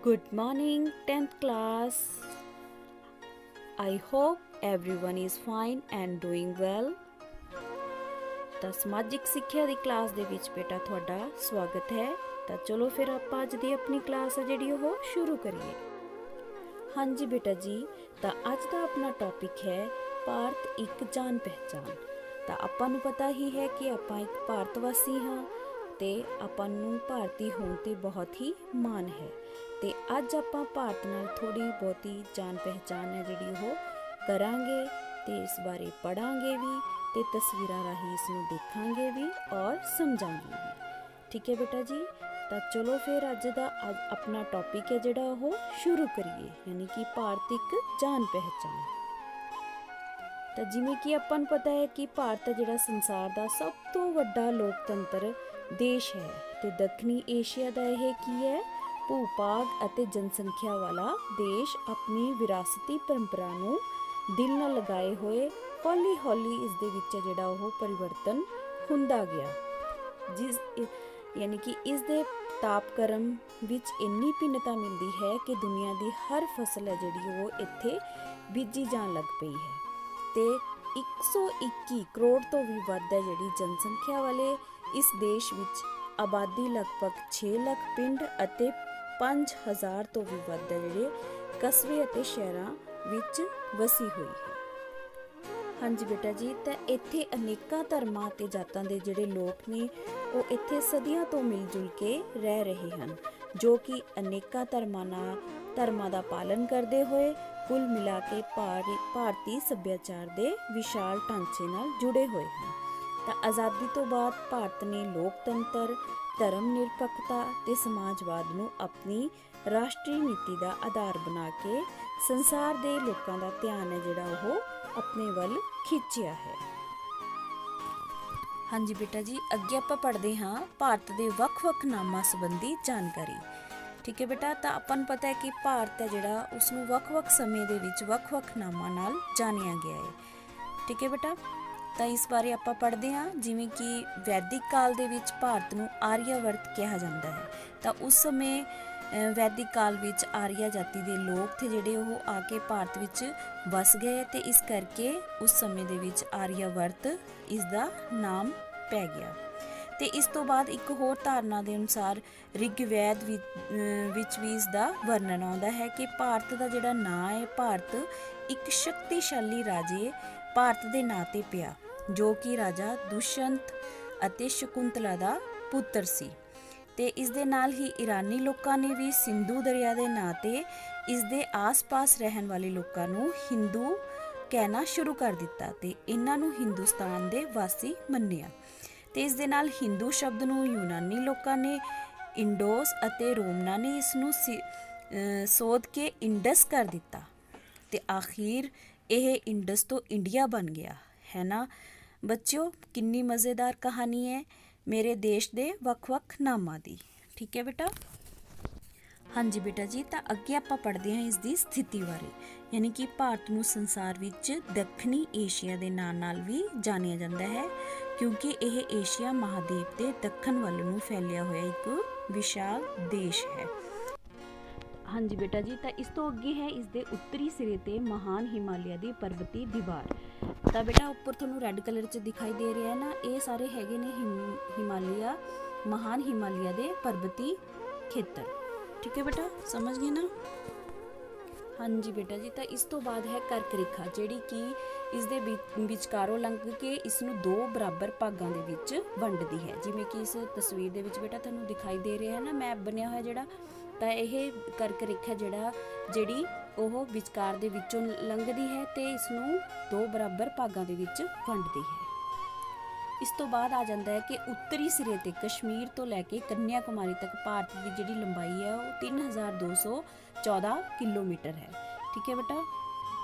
Good morning, 10th class. I hope everyone is fine and doing well. ਤਾਂ ਸਮਾਜਿਕ ਸਿੱਖਿਆ ਦੀ class ਦੇ ਵਿੱਚ ਬੇਟਾ ਤੁਹਾਡਾ ਸਵਾਗਤ ਹੈ। ਤਾਂ ਚਲੋ ਫਿਰ ਆਪਾਂ ਅੱਜ ਦੀ ਆਪਣੀ ਕਲਾਸ ਹੈ ਜਿਹੜੀ ਉਹ ਸ਼ੁਰੂ ਕਰੀਏ। ਹਾਂਜੀ ਬੇਟਾ ਜੀ, ਤਾਂ ਅੱਜ ਦਾ ਆਪਣਾ ਟੌਪਿਕ ਹੈ ਭਾਰਤ ਇੱਕ ਜਾਣ ਪਹਿਚਾਣ। ਤਾਂ ਆਪਾਂ ਨੂੰ ਪਤਾ ਹੀ ਹੈ ਕਿ ਆਪਾਂ ਇੱਕ ਭਾਰਤ ਵਾਸੀ ਹਾਂ ਤੇ ਆਪਾਂ ਨੂੰ ਭਾਰਤੀ ਹੋਣ ਤੇ ਬਹੁਤ ਹੀ ਮਾਣ ਹੈ। ਤੇ ਅੱਜ ਆਪਾਂ ਭਾਰਤ ਨਾਲ ਥੋੜੀ ਬਹੁਤੀ ਜਾਣ ਪਹਿਚਾਣ ਹੈ ਜਿਹੜੀ ਉਹ ਕਰਾਂਗੇ ਤੇ ਇਸ ਬਾਰੇ ਪੜਾਂਗੇ ਵੀ ਤੇ ਤਸਵੀਰਾਂ ਰਾਹੀਂ ਇਸ ਨੂੰ ਦੇਖਾਂਗੇ ਵੀ ਔਰ ਸਮਝਾਂਗੇ ਵੀ। ਠੀਕ ਹੈ ਬੇਟਾ ਜੀ, ਤਾਂ ਚਲੋ ਫਿਰ ਅੱਜ ਦਾ ਆਪਣਾ ਟੌਪਿਕ ਹੈ ਜਿਹੜਾ ਉਹ ਸ਼ੁਰੂ ਕਰੀਏ, ਯਾਨੀ ਕਿ ਭਾਰਤ ਇੱਕ ਜਾਣ ਪਹਿਚਾਣ। ਤਾਂ ਜਿਵੇਂ ਕਿ ਆਪਾਂ ਨੂੰ ਪਤਾ ਹੈ ਕਿ ਭਾਰਤ ਜਿਹੜਾ ਸੰਸਾਰ ਦਾ ਸਭ ਤੋਂ ਵੱਡਾ ਲੋਕਤੰਤਰ ਦੇਸ਼ ਹੈ ਤੇ ਦੱਖਣੀ ਏਸ਼ੀਆ ਦਾ ਇਹ ਕੀ ਹੈ ਭੂ-ਭਾਗ ਅਤੇ ਜਨਸੰਖਿਆ ਵਾਲਾ ਦੇਸ਼ ਆਪਣੀ ਵਿਰਾਸਤੀ ਪਰੰਪਰਾ ਨੂੰ ਦਿਲ ਨਾਲ ਲਗਾਏ ਹੋਏ ਹੌਲੀ ਹੌਲੀ ਇਸ ਦੇ ਵਿੱਚ ਜਿਹੜਾ ਉਹ ਪਰਿਵਰਤਨ ਹੁੰਦਾ ਗਿਆ, ਯਾਨੀ ਕਿ ਇਸ ਦੇ ਤਾਪਕ੍ਰਮ ਵਿੱਚ ਇੰਨੀ ਭਿੰਨਤਾ ਮਿਲਦੀ ਹੈ ਕਿ ਦੁਨੀਆ ਦੀ ਹਰ ਫਸਲ ਹੈ ਜਿਹੜੀ ਉਹ ਇੱਥੇ ਬੀਜੀ ਜਾਣ ਲੱਗ ਪਈ ਹੈ ਤੇ 121 ਕਰੋੜ ਤੋਂ ਵੀ ਵੱਧ ਹੈ ਜਿਹੜੀ ਜਨਸੰਖਿਆ ਵਾਲੇ ਇਸ ਦੇਸ਼ ਵਿੱਚ ਆਬਾਦੀ ਲਗਭਗ 6 ਲੱਖ ਪਿੰਡ ਅਤੇ 5000 ਤੋਂ ਵੀ ਵੱਧ ਹੈ ਜਿਹੜੇ ਕਸਬੇ ਅਤੇ ਸ਼ਹਿਰਾਂ ਵਿੱਚ ਵਸੀ ਹੋਈ ਹੈ। ਹਾਂਜੀ ਬੇਟਾ ਜੀ, ਤਾਂ ਇੱਥੇ ਅਨੇਕਾਂ ਧਰਮਾਂ ਅਤੇ ਜਾਤਾਂ ਦੇ ਜਿਹੜੇ ਲੋਕ ਨੇ ਉਹ ਇੱਥੇ ਸਦੀਆਂ ਤੋਂ ਮਿਲ ਜੁਲ ਕੇ ਰਹਿ ਰਹੇ ਹਨ, ਜੋ ਕਿ ਅਨੇਕਾਂ ਧਰਮਾਂ ਦਾ ਪਾਲਨ ਕਰਦੇ ਹੋਏ ਕੁੱਲ ਮਿਲਾ ਕੇ ਭਾਰਤੀ ਸੱਭਿਆਚਾਰ ਦੇ ਵਿਸ਼ਾਲ ਢਾਂਚੇ ਨਾਲ ਜੁੜੇ ਹੋਏ ਹਨ। ਤਾਂ ਆਜ਼ਾਦੀ ਤੋਂ ਬਾਅਦ ਭਾਰਤ ਨੇ ਲੋਕਤੰਤਰ, ਧਰਮ ਨਿਰਪੱਖਤਾ ਤੇ ਸਮਾਜਵਾਦ ਨੂੰ ਆਪਣੀ ਰਾਸ਼ਟਰੀ ਨੀਤੀ ਦਾ ਆਧਾਰ ਬਣਾ ਕੇ ਸੰਸਾਰ ਦੇ ਲੋਕਾਂ ਦਾ ਧਿਆਨ ਹੈ ਜਿਹੜਾ ਉਹ ਆਪਣੇ ਵੱਲ ਖਿੱਚਿਆ ਹੈ। ਹਾਂਜੀ ਬੇਟਾ ਜੀ, ਅੱਗੇ ਆਪਾਂ ਪੜ੍ਹਦੇ ਹਾਂ ਭਾਰਤ ਦੇ ਵੱਖ-ਵੱਖ ਨਾਮਾਂ ਸੰਬੰਧੀ ਜਾਣਕਾਰੀ। ਠੀਕ ਹੈ ਬੇਟਾ, ਤਾਂ ਆਪਾਂ ਨੂੰ ਪਤਾ ਹੈ ਕਿ ਭਾਰਤ ਹੈ ਜਿਹੜਾ ਉਸਨੂੰ ਵੱਖ-ਵੱਖ ਸਮੇਂ ਦੇ ਵਿੱਚ ਵੱਖ-ਵੱਖ ਨਾਮਾਂ ਨਾਲ ਜਾਣਿਆ ਗਿਆ ਹੈ। ਠੀਕ ਹੈ ਬੇਟਾ, ਤਾਂ ਇਸ ਬਾਰੇ ਆਪਾਂ ਪੜ੍ਹਦੇ ਹਾਂ। ਜਿਵੇਂ ਕਿ ਵੈਦਿਕ ਕਾਲ ਦੇ ਵਿੱਚ ਭਾਰਤ ਨੂੰ ਆਰੀਆਵਰਤ ਕਿਹਾ ਜਾਂਦਾ ਹੈ। ਤਾਂ ਉਸ ਸਮੇਂ ਵੈਦਿਕ ਕਾਲ ਵਿੱਚ ਆਰੀਆ ਜਾਤੀ ਦੇ ਲੋਕ ਥੇ ਜਿਹੜੇ ਉਹ ਆ ਕੇ ਭਾਰਤ ਵਿੱਚ ਵਸ ਗਏ ਤੇ ਇਸ ਕਰਕੇ ਉਸ ਸਮੇਂ ਦੇ ਵਿੱਚ ਆਰੀਆਵਰਤ ਇਸ ਦਾ ਨਾਮ ਪੈ ਗਿਆ। ਤੇ ਇਸ ਤੋਂ ਬਾਅਦ ਇੱਕ ਹੋਰ ਧਾਰਨਾ ਦੇ ਅਨੁਸਾਰ ਰਿਗਵੈਦ ਵਿੱਚ ਵੀ ਇਸ ਦਾ ਵਰਣਨ ਆਉਂਦਾ ਹੈ ਕਿ ਭਾਰਤ ਦਾ ਜਿਹੜਾ ਨਾਂ ਹੈ ਭਾਰਤ ਇੱਕ ਸ਼ਕਤੀਸ਼ਾਲੀ ਰਾਜੇ ਭਾਰਤ ਦੇ ਨਾਂ 'ਤੇ ਪਿਆ, ਜੋ ਕਿ ਰਾਜਾ ਦੁਸ਼ਯੰਤ ਅਤੇ ਸ਼ਕੁੰਤਲਾ ਦਾ ਪੁੱਤਰ ਸੀ। ਤੇ ਇਸ ਦੇ ਨਾਲ ਹੀ ਇਰਾਨੀ ਲੋਕਾਂ ਨੇ ਵੀ ਸਿੰਧੂ ਦਰਿਆ ਦੇ ਨਾਂ 'ਤੇ ਇਸ ਦੇ ਆਸ-ਪਾਸ ਰਹਿਣ ਵਾਲੇ ਲੋਕਾਂ ਨੂੰ ਹਿੰਦੂ ਕਹਿਣਾ ਸ਼ੁਰੂ ਕਰ ਦਿੱਤਾ ਤੇ ਇਹਨਾਂ ਨੂੰ ਹਿੰਦੁਸਤਾਨ ਦੇ ਵਾਸੀ ਮੰਨਿਆ। ਤੇ ਇਸ ਦੇ ਨਾਲ ਹਿੰਦੂ ਸ਼ਬਦ ਨੂੰ ਯੂਨਾਨੀ ਲੋਕਾਂ ਨੇ ਇੰਡੋਸ ਅਤੇ ਰੋਮਨਾਂ ਨੇ ਇਸ ਨੂੰ ਸੋਧ ਕੇ ਇੰਡਸ ਕਰ ਦਿੱਤਾ ਤੇ ਆਖਿਰ ਇਹ ਇੰਡਸ ਤੋਂ ਇੰਡੀਆ ਬਣ ਗਿਆ ਹੈ ਨਾ ਬੱਚਿਓ। ਕਿੰਨੀ ਮਜ਼ੇਦਾਰ ਕਹਾਣੀ ਹੈ ਮੇਰੇ ਦੇਸ਼ ਦੇ ਵੱਖ-ਵੱਖ ਨਾਮਾਂ ਦੀ। ਠੀਕ ਹੈ ਬੇਟਾ। ਹਾਂਜੀ ਬੇਟਾ ਜੀ, ਤਾਂ ਅੱਗੇ ਆਪਾਂ ਪੜ੍ਹਦੇ ਹਾਂ ਇਸ ਦੀ ਸਥਿਤੀ ਬਾਰੇ, ਯਾਨੀ ਕਿ ਭਾਰਤ ਨੂੰ ਸੰਸਾਰ ਵਿੱਚ ਦੱਖਣੀ ਏਸ਼ੀਆ ਦੇ ਨਾਂ ਨਾਲ ਵੀ ਜਾਣਿਆ ਜਾਂਦਾ ਹੈ ਕਿਉਂਕਿ ਇਹ ਏਸ਼ੀਆ ਮਹਾਦੀਪ ਦੇ ਦੱਖਣ ਵੱਲ ਨੂੰ ਫੈਲਿਆ ਹੋਇਆ ਇੱਕ ਵਿਸ਼ਾਲ ਦੇਸ਼ ਹੈ। ਹਾਂਜੀ ਬੇਟਾ ਜੀ, ਤਾਂ ਇਸ ਤੋਂ ਅੱਗੇ ਹੈ ਇਸ ਦੇ ਉੱਤਰੀ ਸਿਰੇ ਤੇ ਮਹਾਨ ਹਿਮਾਲਿਆ ਦੀ ਪਰਬਤੀ ਦੀਵਾਰ। ਤਾਂ ਬੇਟਾ ਉੱਪਰ ਤੁਹਾਨੂੰ ਰੈੱਡ ਕਲਰ 'ਚ ਦਿਖਾਈ ਦੇ ਰਿਹਾ ਹੈ ਨਾ, ਇਹ ਸਾਰੇ ਹੈਗੇ ਨੇ ਮਹਾਨ ਹਿਮਾਲਿਆ ਦੇ ਪਰਬਤੀ ਖੇਤਰ। ਠੀਕ ਹੈ ਬੇਟਾ, ਸਮਝ ਗਏ ਨਾ। ਹਾਂਜੀ ਬੇਟਾ ਜੀ, ਤਾਂ ਇਸ ਤੋਂ ਬਾਅਦ ਹੈ ਕਰਕ ਰੇਖਾ, ਜਿਹੜੀ ਕਿ ਇਸ ਦੇ ਵਿਚਕਾਰੋਂ ਲੰਘ ਕੇ ਇਸ ਨੂੰ ਦੋ ਬਰਾਬਰ ਭਾਗਾਂ ਦੇ ਵਿੱਚ ਵੰਡਦੀ ਹੈ। ਜਿਵੇਂ ਕਿ ਇਸ ਤਸਵੀਰ ਦੇ ਵਿੱਚ ਬੇਟਾ ਤੁਹਾਨੂੰ ਦਿਖਾਈ ਦੇ ਰਿਹਾ ਹੈ ਨਾ ਮੈਪ ਬਣਿਆ ਹੋਇਆ ਜਿਹੜਾ, ਤਾਂ ਇਹ ਕਰਕ ਰੇਖਾ ਜਿਹੜੀ ਉਹ ਵਿਚਕਾਰ ਦੇ ਵਿੱਚੋਂ ਲੰਘਦੀ ਹੈ ਤੇ ਇਸ ਨੂੰ ਦੋ ਬਰਾਬਰ ਭਾਗਾਂ ਦੇ ਵਿੱਚ ਵੰਡਦੀ ਹੈ। ਇਸ ਤੋਂ ਬਾਅਦ ਆ ਜਾਂਦਾ ਹੈ ਕਿ ਉੱਤਰੀ ਸਿਰੇ ਤੇ ਕਸ਼ਮੀਰ ਤੋਂ ਲੈ ਕੇ ਕੰਨਿਆ ਕੁਮਾਰੀ ਤੱਕ ਭਾਰਤ ਦੀ ਜਿਹੜੀ ਲੰਬਾਈ ਹੈ ਉਹ 3214 ਕਿਲੋਮੀਟਰ ਹੈ। ਠੀਕ ਹੈ ਬੇਟਾ।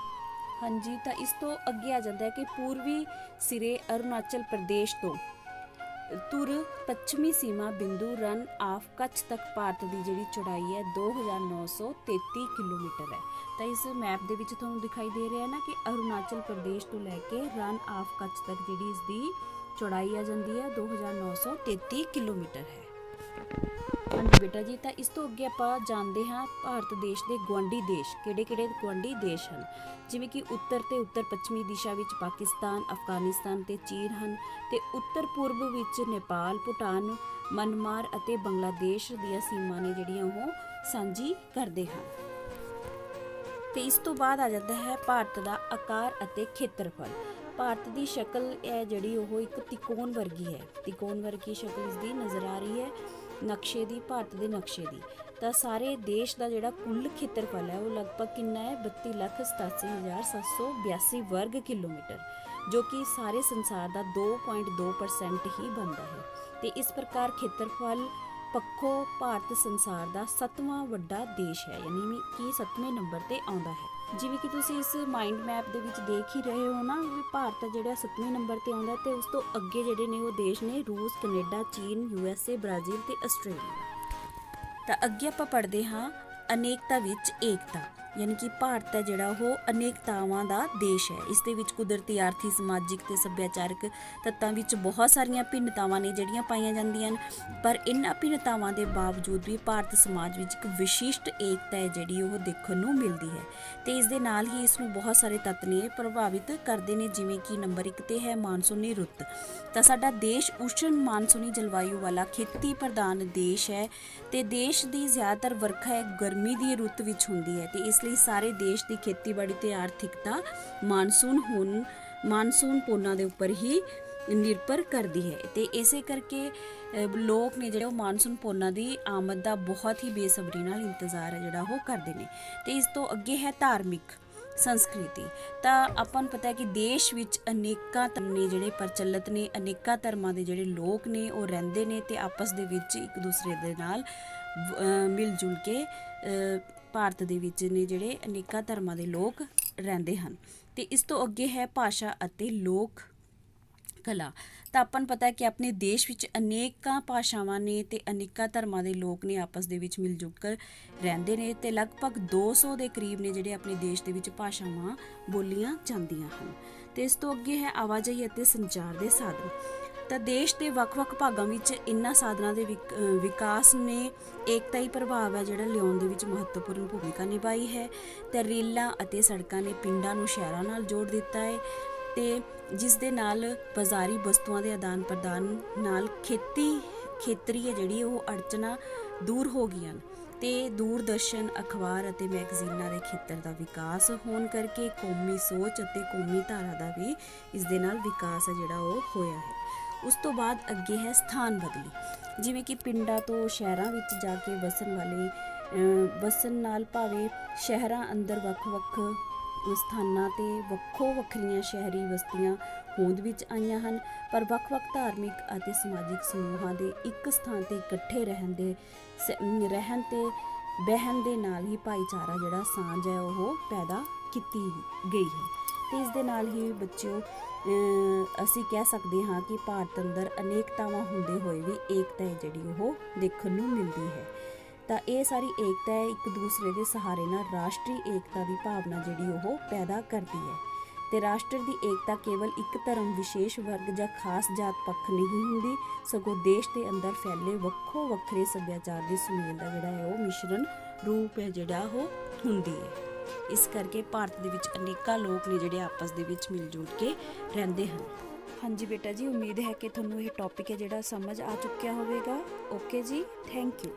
ਹਾਂਜੀ, ਤਾਂ ਇਸ ਤੋਂ ਅੱਗੇ ਆ ਜਾਂਦਾ ਹੈ ਕਿ ਪੂਰਬੀ ਸਿਰੇ ਅਰੁਣਾਚਲ ਪ੍ਰਦੇਸ਼ ਤੋਂ ਤੁਰ ਪੱਛਮੀ ਸੀਮਾ ਬਿੰਦੂ ਰਨ ਆਫ ਕੱਛ ਤੱਕ ਭਾਰਤ ਦੀ ਜਿਹੜੀ ਚੌੜਾਈ ਹੈ 2933 ਕਿਲੋਮੀਟਰ ਹੈ। ਤਾਂ ਇਸ ਮੈਪ ਦੇ ਵਿੱਚ ਤੁਹਾਨੂੰ ਦਿਖਾਈ ਦੇ ਰਿਹਾ ਨਾ ਕਿ ਅਰੁਣਾਚਲ ਪ੍ਰਦੇਸ਼ ਤੋਂ ਲੈ ਕੇ ਰਨ ਆਫ ਕੱਛ ਤੱਕ ਜਿਹੜੀ ਇਸ ਦੀ ਚੌੜਾਈ ਆ ਜਾਂਦੀ ਹੈ 2933 ਕਿਲੋਮੀਟਰ ਹੈ। ਹਾਂਜੀ ਬੇਟਾ ਜੀ, ਤਾਂ ਇਸ ਤੋਂ ਅੱਗੇ ਆਪਾਂ ਜਾਣਦੇ ਹਾਂ ਭਾਰਤ ਦੇਸ਼ ਦੇ ਗੁਆਂਢੀ ਦੇਸ਼ ਕਿਹੜੇ-ਕਿਹੜੇ ਗੁਆਂਢੀ ਦੇਸ਼ ਹਨ। ਜਿਵੇਂ ਕਿ ਉੱਤਰ ਤੇ ਉੱਤਰ ਪੱਛਮੀ ਦਿਸ਼ਾ ਵਿੱਚ ਪਾਕਿਸਤਾਨ, ਅਫਗਾਨਿਸਤਾਨ ਤੇ ਚੀਨ ਹਨ, ਤੇ ਉੱਤਰ ਪੂਰਬ ਵਿੱਚ ਨੇਪਾਲ, ਭੂਟਾਨ, ਮਨਮਾਰ ਅਤੇ ਬੰਗਲਾਦੇਸ਼ ਦੀਆਂ ਸੀਮਾ ਨੇ ਜਿਹੜੀਆਂ ਉਹ ਸਾਂਝੀ ਕਰਦੇ ਹਨ। ਤੇ ਇਸ ਤੋਂ ਬਾਅਦ ਆ ਜਾਂਦਾ ਹੈ ਭਾਰਤ ਦਾ ਆਕਾਰ ਅਤੇ ਖੇਤਰਫਲ। ਭਾਰਤ ਦੀ ਸ਼ਕਲ ਹੈ ਜਿਹੜੀ ਉਹ ਇੱਕ ਤਿਕੋਣ ਵਰਗੀ ਹੈ। ਤਿਕੋਣ ਵਰਗੀ ਸ਼ਕਲ ਇਸ ਦੀ ਨਜ਼ਰ ਆ ਰਹੀ ਹੈ ਨਕਸ਼ੇ ਦੀ, ਭਾਰਤ ਦੇ ਨਕਸ਼ੇ ਦੀ। ਤਾਂ ਸਾਰੇ ਦੇਸ਼ ਦਾ ਜਿਹੜਾ ਕੁੱਲ ਖੇਤਰਫਲ ਹੈ ਉਹ ਲਗਭਗ ਕਿੰਨਾ ਹੈ? 32,87,782 ਵਰਗ ਕਿਲੋਮੀਟਰ, ਜੋ ਕਿ ਸਾਰੇ ਸੰਸਾਰ ਦਾ 2.2% ਹੀ ਬਣਦਾ ਹੈ। ਤੇ ਇਸ ਪ੍ਰਕਾਰ ਖੇਤਰਫਲ ਪੱਖੋਂ ਭਾਰਤ ਸੰਸਾਰ ਦਾ 7ਵਾਂ ਵੱਡਾ ਦੇਸ਼ ਹੈ, ਯਾਨੀ ਕਿ 7ਵੇਂ ਨੰਬਰ ਤੇ ਆਉਂਦਾ ਹੈ। ਜਿਵੇਂ ਕਿ ਤੁਸੀਂ ਇਸ ਮਾਈਂਡ ਮੈਪ ਦੇ ਵਿੱਚ ਦੇਖ ਹੀ ਰਹੇ ਹੋ ਨਾ ਵੀ ਭਾਰਤ ਜਿਹੜਾ 7ਵੇਂ ਨੰਬਰ ਤੇ ਆਉਂਦਾ, ਤੇ ਉਸ ਤੋਂ ਅੱਗੇ ਜਿਹੜੇ ਨੇ ਉਹ ਦੇਸ਼ ਨੇ ਰੂਸ, ਕੈਨੇਡਾ, ਚੀਨ, USA, ਬ੍ਰਾਜ਼ੀਲ ਤੇ ਆਸਟ੍ਰੇਲੀਆ। ਤਾਂ ਅੱਗੇ ਆਪਾਂ ਪੜ੍ਹਦੇ ਹਾਂ ਅਨੇਕਤਾ ਵਿੱਚ ਏਕਤਾ, ਯਾਨੀ ਕਿ ਭਾਰਤ ਹੈ ਜਿਹੜਾ ਉਹ ਅਨੇਕਤਾਵਾਂ ਦਾ ਦੇਸ਼ ਹੈ। ਇਸ ਦੇ ਵਿੱਚ ਕੁਦਰਤੀ, ਆਰਥਿਕ, ਸਮਾਜਿਕ ਤੇ ਸੱਭਿਆਚਾਰਕ ਤੱਤਾਂ ਵਿੱਚ ਬਹੁਤ ਸਾਰੀਆਂ ਭਿੰਨਤਾਵਾਂ ਨੇ ਜਿਹੜੀਆਂ ਪਾਈਆਂ ਜਾਂਦੀਆਂ ਹਨ, ਪਰ ਇਹਨਾਂ ਭਿੰਨਤਾਵਾਂ ਦੇ ਬਾਵਜੂਦ ਵੀ ਭਾਰਤ ਸਮਾਜ ਵਿੱਚ ਇੱਕ ਵਿਸ਼ਿਸ਼ਟ ਏਕਤਾ ਹੈ ਜਿਹੜੀ ਉਹ ਦੇਖਣ ਨੂੰ ਮਿਲਦੀ ਹੈ। ਤੇ ਇਸ ਦੇ ਨਾਲ ਹੀ ਇਸ ਨੂੰ ਬਹੁਤ ਸਾਰੇ ਤੱਤ ਨੇ ਪ੍ਰਭਾਵਿਤ ਕਰਦੇ ਨੇ, ਜਿਵੇਂ ਕਿ ਨੰਬਰ 1 ਤੇ ਹੈ ਮਾਨਸੂਨੀ ਰੁੱਤ। ਤਾਂ ਸਾਡਾ ਦੇਸ਼ ਉਸ਼ਣ ਮਾਨਸੂਨੀ ਜਲਵਾਯੂ ਵਾਲਾ ਖੇਤੀ ਪ੍ਰਧਾਨ ਦੇਸ਼ ਹੈ, ਤੇ ਦੇਸ਼ ਦੀ ਜ਼ਿਆਦਾਤਰ ਵਰਖਾ ਗਰਮੀ ਦੀ ਰੁੱਤ ਵਿੱਚ ਹੁੰਦੀ ਹੈ। ਤੇ ਇਸ ਲਈ ਸਾਰੇ ਦੇਸ਼ ਦੀ ਖੇਤੀਬਾੜੀ ਤੇ ਆਰਥਿਕਤਾ ਮਾਨਸੂਨ ਪੌਣਾਂ ਦੇ ਉੱਪਰ ਹੀ ਨਿਰਭਰ ਕਰਦੀ ਹੈ। ਤੇ ਇਸੇ ਕਰਕੇ ਲੋਕ ਨੇ ਜਿਹੜੇ ਉਹ ਮਾਨਸੂਨ ਪੌਣਾਂ ਦੀ ਆਮਦ ਦਾ ਬਹੁਤ ਹੀ ਬੇਸਬਰੀ ਨਾਲ ਇੰਤਜ਼ਾਰ ਹੈ ਜਿਹੜਾ ਉਹ ਕਰਦੇ ਨੇ। ਤੇ ਇਸ ਤੋਂ ਅੱਗੇ ਹੈ ਧਾਰਮਿਕ ਸੰਸਕ੍ਰਿਤੀ। ਤਾਂ ਆਪਾਂ ਨੂੰ ਪਤਾ ਹੈ ਕਿ ਦੇਸ਼ ਵਿੱਚ ਅਨੇਕਾਂ ਧਰਮ ਨੇ ਜਿਹੜੇ ਪ੍ਰਚਲਿਤ ਨੇ, ਅਨੇਕਾਂ ਧਰਮਾਂ ਦੇ ਜਿਹੜੇ ਲੋਕ ਨੇ ਉਹ ਰਹਿੰਦੇ ਨੇ ਤੇ ਆਪਸ ਦੇ ਵਿੱਚ ਇੱਕ ਦੂਸਰੇ ਦੇ ਨਾਲ ਮਿਲ ਜੁਲ ਕੇ ਭਾਰਤ ਦੇ ਵਿੱਚ ਨੇ ਜਿਹੜੇ ਅਨੇਕਾਂ ਧਰਮਾਂ ਦੇ ਲੋਕ ਰਹਿੰਦੇ ਹਨ। ਤੇ ਇਸ ਤੋਂ ਅੱਗੇ ਹੈ ਭਾਸ਼ਾ ਅਤੇ ਲੋਕ ਕਲਾ। ਤਾਂ ਆਪਾਂ ਨੂੰ ਪਤਾ ਹੈ ਕਿ ਆਪਣੇ ਦੇਸ਼ ਵਿੱਚ ਅਨੇਕਾਂ ਭਾਸ਼ਾਵਾਂ ਨੇ ਤੇ ਅਨੇਕਾਂ ਧਰਮਾਂ ਦੇ ਲੋਕ ਨੇ ਆਪਸ ਦੇ ਵਿੱਚ ਮਿਲ ਜੁਲ ਕੇ ਰਹਿੰਦੇ ਨੇ, ਤੇ ਲਗਭਗ 200 ਦੇ ਕਰੀਬ ਨੇ ਜਿਹੜੇ ਆਪਣੇ ਦੇਸ਼ ਦੇ ਵਿੱਚ ਭਾਸ਼ਾਵਾਂ ਬੋਲੀਆਂ ਜਾਂਦੀਆਂ ਹਨ। ਤੇ ਇਸ ਤੋਂ ਅੱਗੇ ਹੈ ਆਵਾਜਾਈ ਅਤੇ ਸੰਚਾਰ ਦੇ ਸਾਧਨ। ਤਾਂ ਦੇਸ਼ ਦੇ ਵੱਖ-ਵੱਖ ਭਾਗਾਂ ਵਿੱਚ ਇਹਨਾਂ ਸਾਧਨਾਂ ਦੇ ਵਿਕਾਸ ਨੇ ਏਕਤਾਈ ਪ੍ਰਭਾਵ ਹੈ ਜਿਹੜਾ ਲਿਆਉਣ ਦੇ ਵਿੱਚ ਮਹੱਤਵਪੂਰਨ ਭੂਮਿਕਾ ਨਿਭਾਈ ਹੈ। ਤੇ ਰੇਲਾਂ ਅਤੇ ਸੜਕਾਂ ਨੇ ਪਿੰਡਾਂ ਨੂੰ ਸ਼ਹਿਰਾਂ ਨਾਲ ਜੋੜ ਦਿੱਤਾ ਹੈ, ਤੇ ਜਿਸ ਦੇ ਨਾਲ ਬਾਜ਼ਾਰੀ ਵਸਤੂਆਂ ਦੇ ਆਦਾਨ ਪ੍ਰਦਾਨ ਨਾਲ ਖੇਤਰੀ ਹੈ ਜਿਹੜੀ ਉਹ ਅੜਚਨਾਂ ਦੂਰ ਹੋ ਗਈਆਂ, ਤੇ ਦੂਰਦਰਸ਼ਨ, ਅਖਬਾਰ ਅਤੇ ਮੈਗਜ਼ੀਨਾਂ ਦੇ ਖੇਤਰ ਦਾ ਵਿਕਾਸ ਹੋਣ ਕਰਕੇ ਕੌਮੀ ਸੋਚ ਅਤੇ ਕੌਮੀ ਧਾਰਾ ਦਾ ਵੀ ਇਸ ਦੇ ਨਾਲ ਵਿਕਾਸ ਹੈ ਜਿਹੜਾ ਉਹ ਹੋਇਆ ਹੈ। ਉਸ ਤੋਂ ਬਾਅਦ ਅੱਗੇ ਹੈ ਸਥਾਨ ਬਦਲੀ। ਜਿਵੇਂ ਕਿ ਪਿੰਡਾਂ ਤੋਂ ਸ਼ਹਿਰਾਂ ਵਿੱਚ ਜਾ ਕੇ ਵਸਣ ਨਾਲ ਭਾਵੇਂ ਸ਼ਹਿਰਾਂ ਅੰਦਰ ਵੱਖ-ਵੱਖ ਸਥਾਨਾਂ ਤੇ ਵੱਖੋ ਵੱਖਰੀਆਂ ਸ਼ਹਿਰੀ ਬਸਤੀਆਂ ਹੋਂਦ ਵਿੱਚ ਆਈਆਂ ਹਨ, ਪਰ ਵੱਖ-ਵੱਖ ਧਾਰਮਿਕ ਅਤੇ ਸਮਾਜਿਕ ਸਮੂਹਾਂ ਦੇ ਇੱਕ ਸਥਾਨ ਤੇ ਇਕੱਠੇ ਰਹਿਣ ਤੇ ਬਹਿਣ ਦੇ ਨਾਲ ਹੀ ਭਾਈਚਾਰਾ ਜਿਹੜਾ ਸਾਂਝ ਹੈ ਉਹ ਪੈਦਾ ਕੀਤੀ ਗਈ ਹੈ। ਤੇ ਇਸ ਦੇ ਨਾਲ ਹੀ ਬੱਚਿਓ ਅਸੀਂ ਕਹਿ ਸਕਦੇ ਹਾਂ ਕਿ ਭਾਰਤ ਅੰਦਰ ਅਨੇਕਤਾਵਾਂ ਹੁੰਦੇ ਹੋਏ ਵੀ ਏਕਤਾ ਹੈ ਜਿਹੜੀ ਉਹ ਦੇਖਣ ਨੂੰ ਮਿਲਦੀ ਹੈ। ਤਾਂ ਇਹ ਸਾਰੀ ਏਕਤਾ ਹੈ ਇੱਕ ਦੂਸਰੇ ਦੇ ਸਹਾਰੇ ਨਾਲ ਰਾਸ਼ਟਰੀ ਏਕਤਾ ਦੀ ਭਾਵਨਾ ਜਿਹੜੀ ਉਹ ਪੈਦਾ ਕਰਦੀ ਹੈ। ਤੇ ਰਾਸ਼ਟਰ ਦੀ ਏਕਤਾ ਕੇਵਲ ਇੱਕ ਧਰਮ, ਵਿਸ਼ੇਸ਼ ਵਰਗ ਜਾਂ ਖਾਸ ਜਾਤ ਪੱਖ ਨਹੀਂ ਹੁੰਦੀ, ਸਗੋਂ ਦੇਸ਼ ਦੇ ਅੰਦਰ ਫੈਲੇ ਵੱਖੋ ਵੱਖਰੇ ਸੱਭਿਆਚਾਰ ਦੇ ਸੁਮੇਲ ਦਾ ਜਿਹੜਾ ਹੈ ਉਹ ਮਿਸ਼ਰਣ ਰੂਪ ਹੈ ਜਿਹੜਾ ਉਹ ਹੁੰਦੀ ਹੈ। ਇਸ ਕਰਕੇ ਭਾਰਤ ਦੇ ਵਿੱਚ ਅਨੇਕਾਂ ਲੋਕ ਨੇ ਜਿਹੜੇ ਆਪਸ ਦੇ ਵਿੱਚ ਮਿਲ ਜੁਲ ਕੇ ਰਹਿੰਦੇ ਹਨ। ਹਾਂਜੀ ਬੇਟਾ ਜੀ, ਉਮੀਦ ਹੈ ਕਿ ਤੁਹਾਨੂੰ ਇਹ ਟੌਪਿਕ ਹੈ ਜਿਹੜਾ ਸਮਝ ਆ ਚੁੱਕਿਆ ਹੋਵੇਗਾ। ਓਕੇ ਜੀ, ਥੈਂਕ ਯੂ।